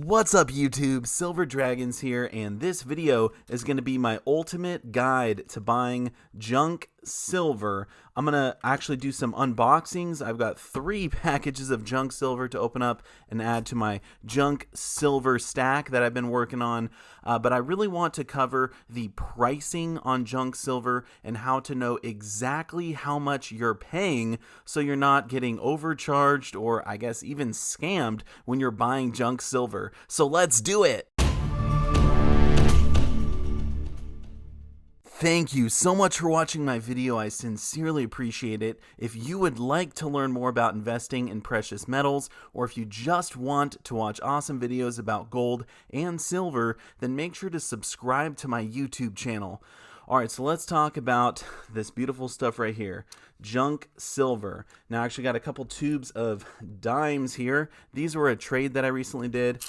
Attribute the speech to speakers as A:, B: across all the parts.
A: What's up YouTube, Silver Dragons here, and this video is going to be my ultimate guide to buying junk silver. I'm going to actually do some unboxings. I've got 3 packages of junk silver to open up and add to my junk silver stack that I've been working on, but I really want to cover the pricing on junk silver and how to know exactly how much you're paying so you're not getting overcharged or I guess even scammed when you're buying junk silver. So let's do it! Thank you so much for watching my video. I sincerely appreciate it. If you would like to learn more about investing in precious metals, or if you just want to watch awesome videos about gold and silver, then make sure to subscribe to my YouTube channel. Alright, so let's talk about this beautiful stuff right here. Junk silver. Now I actually got a couple tubes of dimes here. These were a trade that I recently did.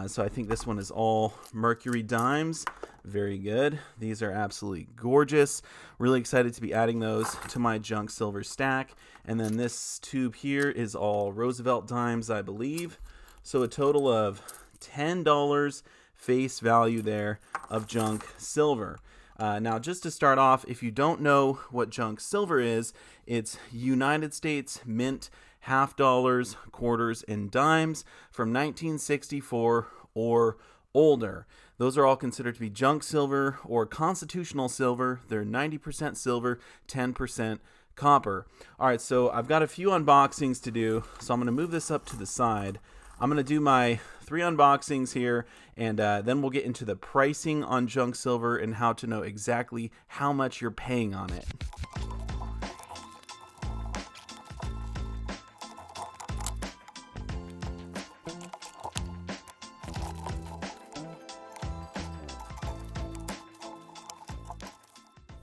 A: So I think this one is all mercury dimes. Very good. These are absolutely gorgeous. Really excited to be adding those to my junk silver stack. And then this tube here is all Roosevelt dimes, I believe. So a total of $10 face value there of junk silver. Now, just to start off, if you don't know what junk silver is, it's United States Mint half dollars, quarters, and dimes from 1964 or older. Those are all considered to be junk silver or constitutional silver. They're 90% silver, 10% copper. All right, so I've got a few unboxings to do, so I'm going to move this up to the side. I'm going to do my 3 unboxings here, and then we'll get into the pricing on junk silver and how to know exactly how much you're paying on it.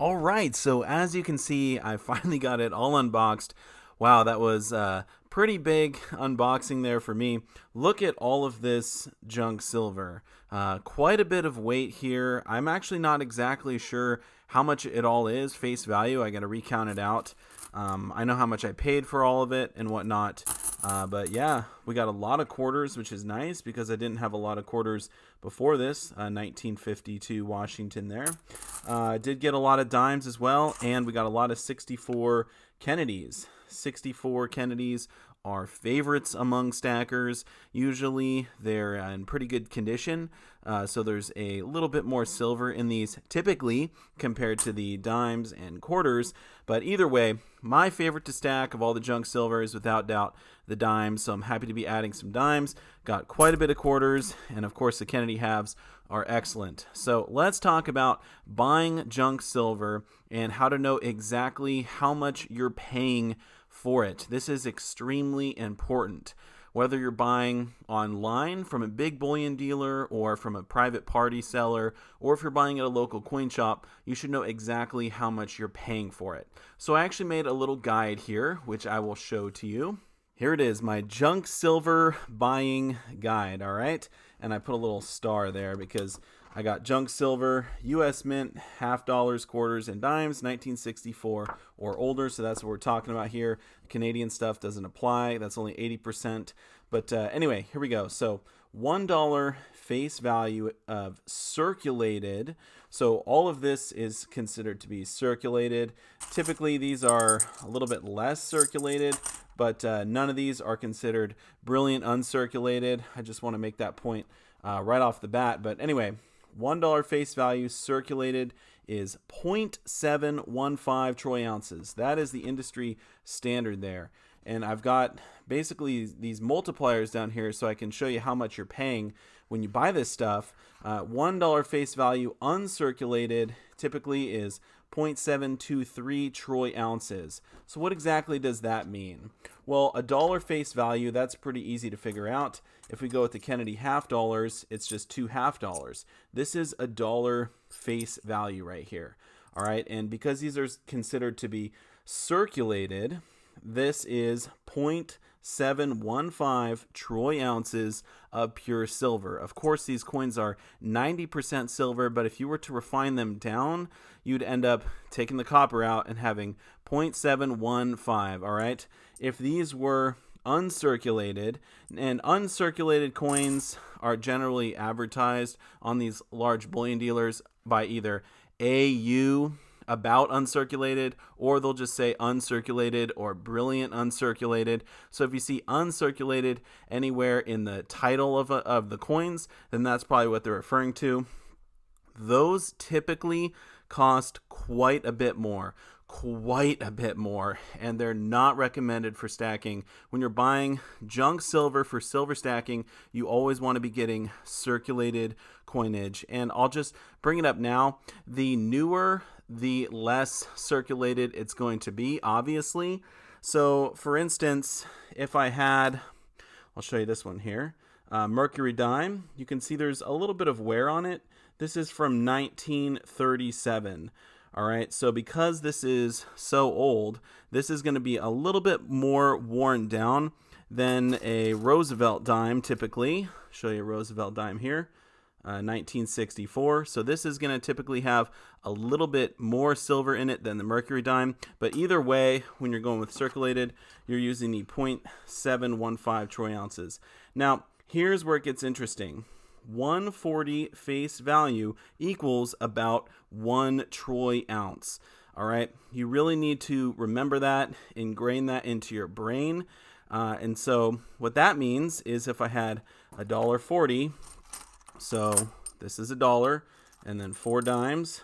A: Alright, so as you can see, I finally got it all unboxed. Wow, that was pretty big unboxing there for me. Look at all of this junk silver. Quite a bit of weight here. I'm actually not exactly sure how much it all is face value. I got to recount it out. I know how much I paid for all of it and whatnot. But yeah, we got a lot of quarters, which is nice because I didn't have a lot of quarters before this. 1952 Washington there. Did get a lot of dimes as well, and we got a lot of 64 Kennedys. 64 Kennedys are favorites among stackers. Usually they're in pretty good condition, so there's a little bit more silver in these typically compared to the dimes and quarters. But either way, my favorite to stack of all the junk silver is without doubt the dimes, so I'm happy to be adding some dimes. Got quite a bit of quarters, and of course the Kennedy halves are excellent. So let's talk about buying junk silver and how to know exactly how much you're paying for it. This is extremely important. Whether you're buying online from a big bullion dealer or from a private party seller, or if you're buying at a local coin shop, you should know exactly how much you're paying for it. So I actually made a little guide here, which I will show to you. Here it is, my junk silver buying guide, all right? And I put a little star there because I got junk silver, US Mint, half dollars, quarters, and dimes, 1964 or older, so that's what we're talking about here. Canadian stuff doesn't apply, that's only 80%. But anyway, here we go. So $1 face value of circulated. So all of this is considered to be circulated. Typically, these are a little bit less circulated, but none of these are considered brilliant uncirculated. I just want to make that point right off the bat. But anyway, $1 face value circulated is 0.715 troy ounces. That is the industry standard there. And I've got basically these multipliers down here so I can show you how much you're paying when you buy this stuff. $1 face value uncirculated typically is 0.723 troy ounces. So what exactly does that mean? Well, a dollar face value, that's pretty easy to figure out. If we go with the Kennedy half dollars, it's just 2 half dollars. This is a dollar face value right here. All right, and because these are considered to be circulated, this is 0.715 troy ounces of pure silver. Of course, these coins are 90% silver, but if you were to refine them down, you'd end up taking the copper out and having 0.715, all right? If these were uncirculated, and uncirculated coins are generally advertised on these large bullion dealers by either AU, about uncirculated, or they'll just say uncirculated or brilliant uncirculated. So if you see uncirculated anywhere in the title of the coins, then that's probably what they're referring to. Those typically cost quite a bit more, and they're not recommended for stacking. When you're buying junk silver for silver stacking, you always want to be getting circulated coinage. And I'll just bring it up now. The newer, the less circulated it's going to be, obviously. So for instance, if I had, I'll show you this one here, Mercury dime, you can see there's a little bit of wear on it. This is from 1937. All right, so because this is so old, this is going to be a little bit more worn down than a Roosevelt dime typically. I'll show you a Roosevelt dime here, 1964. So this is going to typically have a little bit more silver in it than the Mercury dime. But either way, when you're going with circulated, you're using the 0.715 troy ounces. Now, here's where it gets interesting. 140 face value equals about 1 troy ounce. All right, you really need to remember that, ingrain that into your brain. And so what that means is if I had $1.40, so this is $1, and then 4 dimes,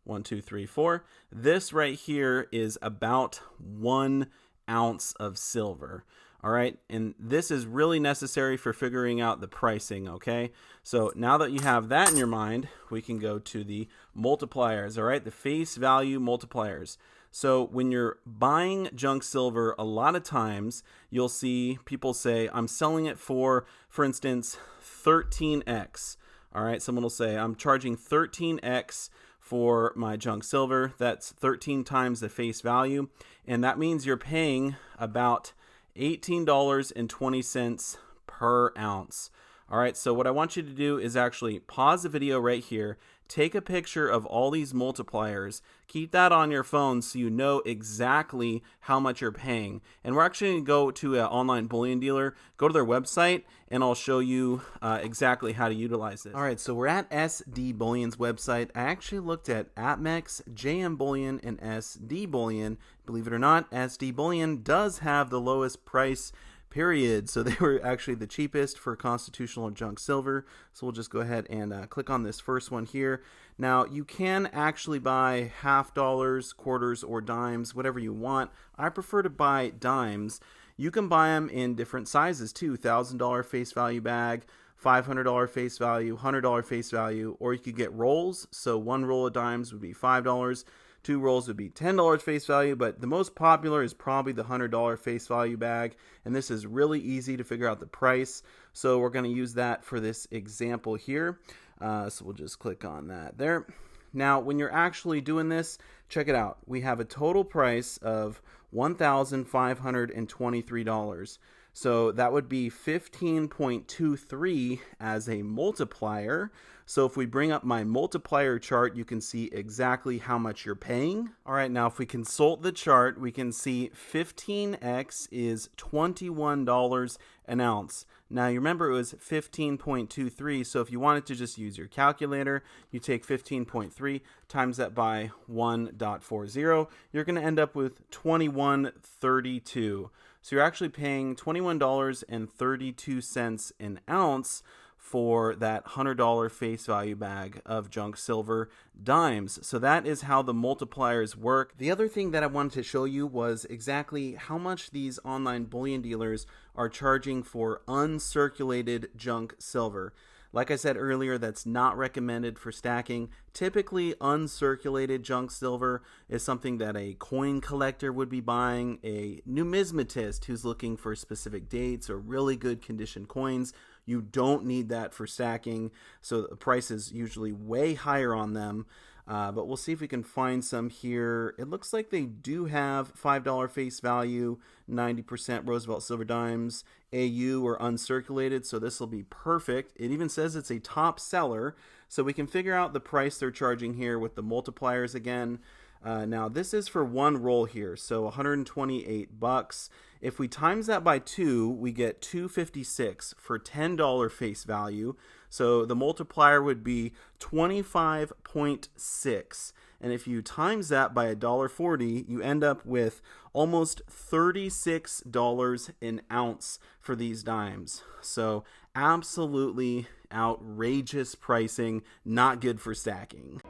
A: 1, 2, 3, 4. This right here is about 1 ounce of silver. All right, and this is really necessary for figuring out the pricing, okay? So now that you have that in your mind, we can go to the multipliers, all right? The face value multipliers. So when you're buying junk silver, a lot of times you'll see people say, I'm selling it for instance, 13x. All right, someone will say, I'm charging 13x for my junk silver. That's 13 times the face value, and that means you're paying about $18.20 per ounce. All right, so what I want you to do is actually pause the video right here, take a picture of all these multipliers, keep that on your phone so you know exactly how much you're paying. And we're actually going to go to an online bullion dealer, go to their website, and I'll show you exactly how to utilize this. All right, so we're at SD Bullion's website. I actually looked at APMEX, JM Bullion, and SD Bullion. Believe it or not, SD Bullion does have the lowest price, period. So they were actually the cheapest for constitutional and junk silver. So we'll just go ahead and click on this first one here. Now you can actually buy half dollars, quarters, or dimes, whatever you want. I prefer to buy dimes. You can buy them in different sizes too. $1,000 face value bag, $500 face value, $100 face value, or you could get rolls. So one roll of dimes would be $5. 2 rolls would be $10 face value, but the most popular is probably the $100 face value bag, and this is really easy to figure out the price, so we're going to use that for this example here. So we'll just click on that there. Now, when you're actually doing this, check it out. We have a total price of $1,523. So that would be 15.23 as a multiplier. So if we bring up my multiplier chart, you can see exactly how much you're paying. All right, now if we consult the chart, we can see 15x is $21 an ounce. Now you remember it was 15.23, so if you wanted to just use your calculator, you take 15.3 times that by 1.40, you're going to end up with 21.32. So you're actually paying $21.32 an ounce for that $100 face value bag of junk silver dimes. So that is how the multipliers work. The other thing that I wanted to show you was exactly how much these online bullion dealers are charging for uncirculated junk silver. Like I said earlier, that's not recommended for stacking. Typically, uncirculated junk silver is something that a coin collector would be buying, a numismatist who's looking for specific dates or really good condition coins. You don't need that for stacking, so the price is usually way higher on them. But we'll see if we can find some here. It looks like they do have $5 face value, 90% Roosevelt silver dimes, AU or uncirculated, so this will be perfect. It even says it's a top seller, so we can figure out the price they're charging here with the multipliers again. Now this is for one roll here, so 128 bucks. If we times that by 2, we get 256 for $10 face value. So the multiplier would be 25.6. And if you times that by $1.40, you end up with almost $36 an ounce for these dimes. So absolutely outrageous pricing, not good for stacking.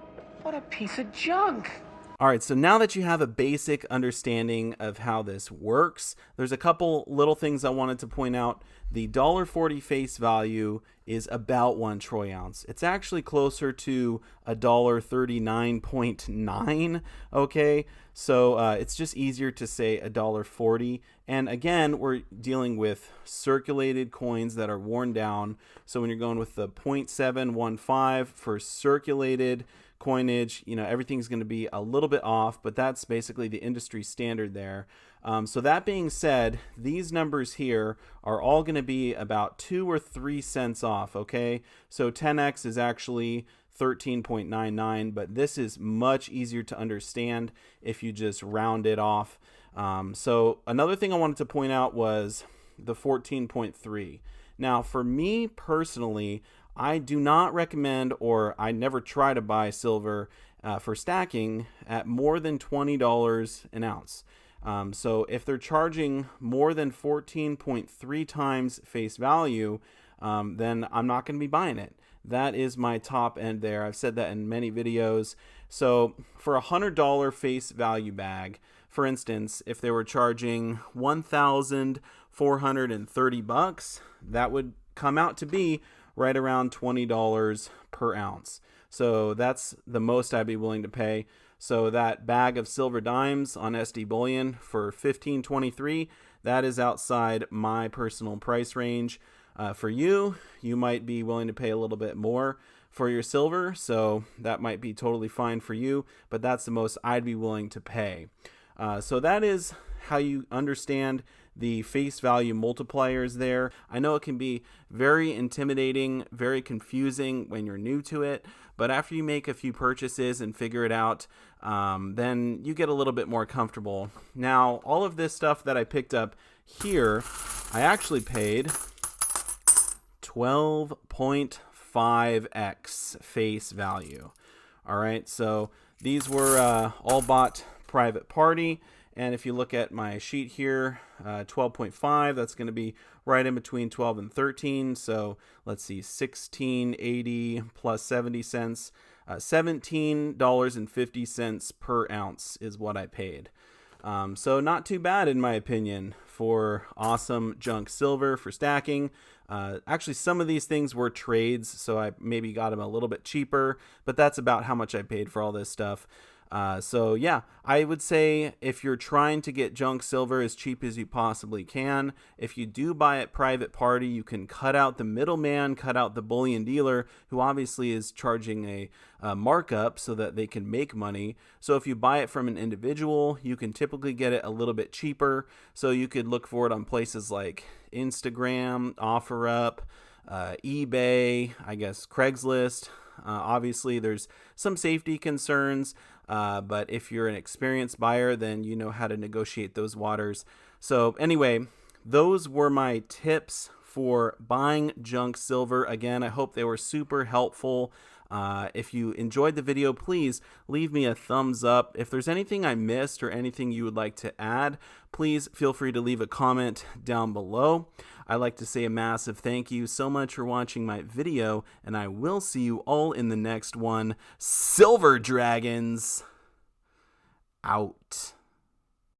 B: What a piece of junk!
A: All right, so now that you have a basic understanding of how this works, there's a couple little things I wanted to point out. The $1.40 face value is about 1 troy ounce. It's actually closer to $1.39.9, okay? So it's just easier to say $1.40. And again, we're dealing with circulated coins that are worn down. So when you're going with the 0.715 for circulated coinage, you know, everything's going to be a little bit off, but that's basically the industry standard there. So that being said, these numbers here are all going to be about 2 or 3 cents off, okay? So 10x is actually 13.99, but this is much easier to understand if you just round it off. So another thing I wanted to point out was the 14.3. Now, for me personally, I do not recommend, or I never try to buy silver for stacking at more than $20 an ounce. So if they're charging more than 14.3 times face value, then I'm not going to be buying it. That is my top end there. I've said that in many videos. So for a $100 face value bag, for instance, if they were charging 1,430 bucks, that would come out to be right around $20 per ounce. So that's the most I'd be willing to pay. So that bag of silver dimes on SD Bullion for $15.23, that is outside my personal price range. For you, you might be willing to pay a little bit more for your silver, so that might be totally fine for you, but that's the most I'd be willing to pay. So that is how you understand the face value multipliers there. I know it can be very intimidating, very confusing when you're new to it, but after you make a few purchases and figure it out, then you get a little bit more comfortable. Now, all of this stuff that I picked up here, I actually paid 12.5x face value. All right, so these were all bought private party. And if you look at my sheet here, 12.5, that's going to be right in between 12 and 13. So let's see, 16.80 plus 70 cents, $17.50 per ounce is what I paid. So not too bad in my opinion for awesome junk silver for stacking. Actually, some of these things were trades, so I maybe got them a little bit cheaper, but that's about how much I paid for all this stuff. So yeah, I would say if you're trying to get junk silver as cheap as you possibly can, if you do buy it private party, you can cut out the middleman, cut out the bullion dealer, who obviously is charging a markup so that they can make money. So if you buy it from an individual, you can typically get it a little bit cheaper. So you could look for it on places like Instagram, OfferUp, eBay, I guess Craigslist. Obviously, there's some safety concerns, but if you're an experienced buyer, then you know how to negotiate those waters. So anyway, those were my tips for buying junk silver. Again, I hope they were super helpful. If you enjoyed the video, please leave me a thumbs up. If there's anything I missed or anything you would like to add, please feel free to leave a comment down below. I'd like to say a massive thank you so much for watching my video, and I will see you all in the next one. Silver Dragons out.